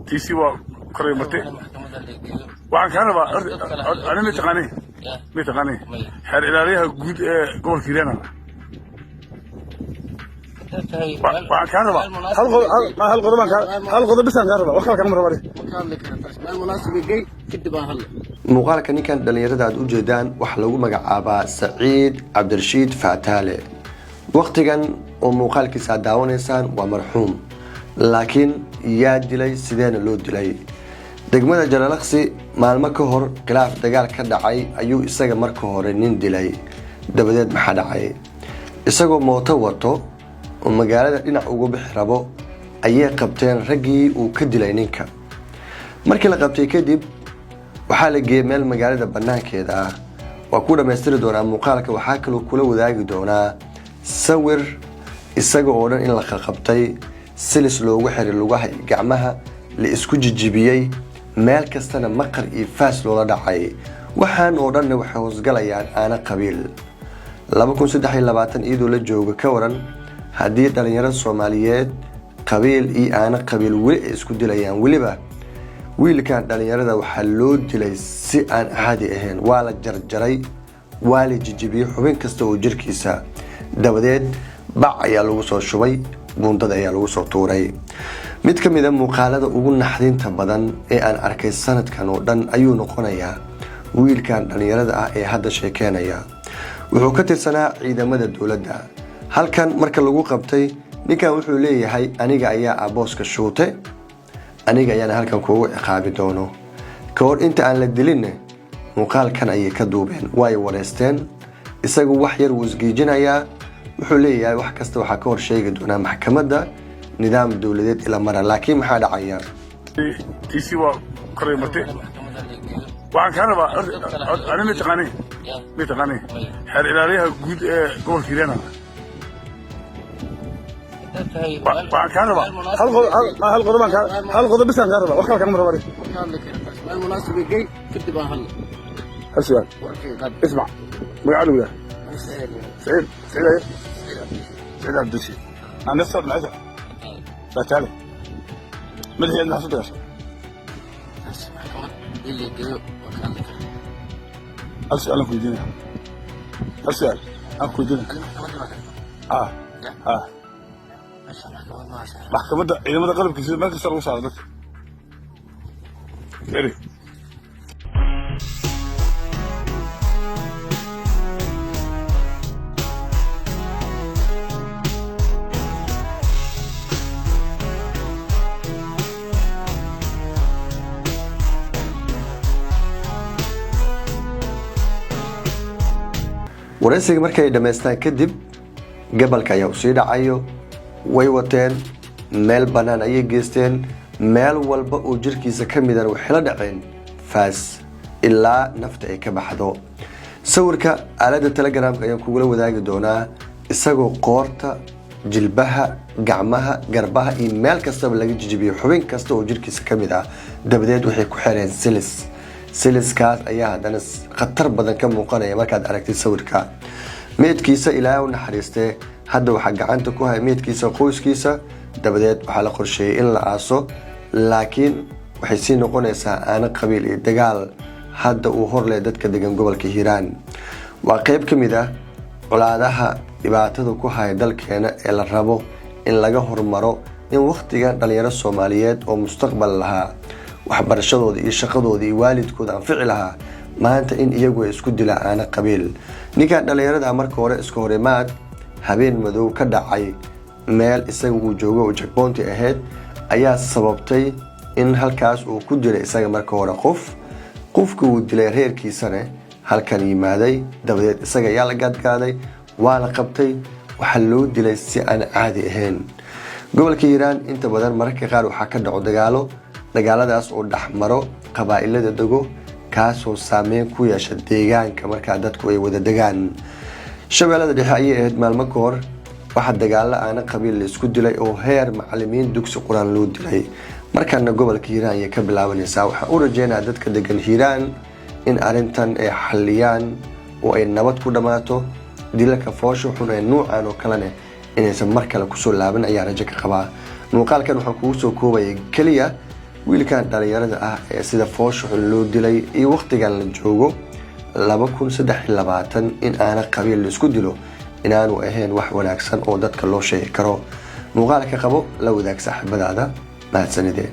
تيسي وكريمتي وعن كان أنا متقني حر إلى عليها جود قول كيرانا وعن كان هل قضى بس عن كان وخلك عمره وري muuqaalka ninkan dhalinyarada aad u jeedaan waxa lagu magacaabaa Saciid Cabdirashiid Faataale waqtigan oo muuqaalkiisa daawanaysaan waa marxuum laakiin yaa dilay sideena loo dilay degmada Jalalaqsi maalmo ka hor khilaaf dagaal ka dhacay ayuu isaga marka hore nin dilay dabadeed maxaa dhacay isagoo mooto wato oo magaalada dhinac ugu bixi rabo ayay qabteen raggii uu ka dilay ninka markii la qabtay kadib waxaa la geeyay meel magaalada banaankeeda ah waa ku dhameystiri doonaa muuqaalka waxaa kaloo kula wadaagi doonaa sawir isaga oo dhan in la qabtay silis loogu xiray lugaha gacmaha la isku jijibiyay meel kastana maqar iyo faas loola dhacay waxaan oo dhan waxay hoosgalayaan aana qabiil 2023 iyadoo la joogo ka waran haddii dhalinyarada Soomaaliyeed qabiil iyo aana qabiil weli isku dilayaan weliba wiilkan dhalinyarada waxa loo dilay si aan caadi ahayn waa la jarjaray waa la jijibiyay xubin kasta oo jirkiisa dabadeed bac ayaa lagu soo shubay buundada ayaa lagu soo tuuray mid ka mid ah muuqaalada ugu naxdinta badan ee aan arkay sanadkan oo dhan ayuu noqonayaa wiilkan dhalinyarada ah ee hadda sheekeynaya wuxuu ka tirsanaa ciidamada dawladda halkan marka lagu qabtay ninkan wuxuu leeyahay aniga ayaa abooska shuute aniga ayaan halkan kuugu ciqaabi doono ka hor inta aan la dilin muuqaalkan ayay ka duubeen way wareysteen isagu wax yar uu isgiijinayaa wuxuu leeyahay wax kasta waxa ka hor sheegi doona maxkamadda nidaam dawladeed ila mara laakiin maxaa dhacaya تيسي وكريمتي وعن كان أنا متقني حر إلى عليها جود قول كيرانا وعن كان هل قضى بس عن كان وخلك عمره وري المناسب الجاي كنت بهلا السؤال اسمع مقعدوا ده سعيد عبد الشيء أنا نفسه العزة لا تعالى من هي الناس ده اللي جاي السؤال أنكو يدينا السؤال أنكو يدينا محكمة ده إذا ما قلب كثير ما كسر وصل لك إيه waraysiga markay dhameystaan kadib gabalka ayaa sii dhacayo way wateen meel banaan ayay geesteen meel walba oo jirkiisa ka mid ah waxay la dhaceen faas ilaa nafta ay ka baxdo sawirka aalada Telegram-ka ayaan kugu wadaagi doonaa isagoo qoorta jilbaha gacmaha garbaha iyo meel kasta laga jijibiyo xubin kasta oo jirkiisa ka mid ah dabadeed waxay ku xireen siliskaas ayaa hadana khatar badan ka muuqanaya markaad aragtid sawirka meedkiisa ilaahay u naxariistay hadda waxa gacanta ku hay meedkiisa qoyskiisa dabadeed waxa la qorsheeyay in la aaso laakiin waxay si noqonaysaa aana qabiil iyo dagaal hadda uu horley dadka degan gobolka Hiiraan waa qayb ka mid ah colaadaha dhibaatada ku hay dalkeena ee la rabo in laga hormaro in waqtigan dhalinyarada Soomaaliyeed oo mustaqbal lahaa waxbarashadooda iyo shaqadooda iyo waalidkooda anfici lahaa maanta in iyagu isku dilaan qabiil ninka dhalinyarada marka hore isku horimaad habeen madow ka dhacay meel isaga uu joogo oo checkpoint ahead ayaa sababtay in halkaas uu ku dilay isaga marka hore qofku uu dilay reerkiisana halkan yimaaday dabadeed isaga ayaa la gadgaaday waa la qabtay waxa loo dilay si aan caadi ahayn gobolka Hiiraan inta badan mararka qaar waxa ka dhaco dagaaladaas oo dhaxmaro qabaa'ilada dago kaasoo saameyn ku yeesha deegaanka marka dadku ay wada degaan shabeellada dhexe ayay ahayd maalmo ka hor waxa dagaalo aana qabiil la isku dilay oo heer macallimiin dugsi quraan loo dilay markaana gobolka Hiiraan ay ka bilaabanaysaa waxa uu rajaynayaa dadka degan Hiiraan in arintan ay xaliyaan oo ay nabad ku dhamaato dilalka foosho xun ee noocan oo kale inaysan mar kale ku soo laaban ayaa rajo ka qabaa muuqaalkan waxa kugu soo koobay kaliya wiilkan dhalinyarada ah ee sida foosha xun loo dilay iyo waqtigan la joogo 2023 in aana qabiil isku dilo inaanu ahayn wax wanaagsan oo dadka loo sheegi karo muuqaalka qabo la wadaag saaxiibadaada mahadsanideen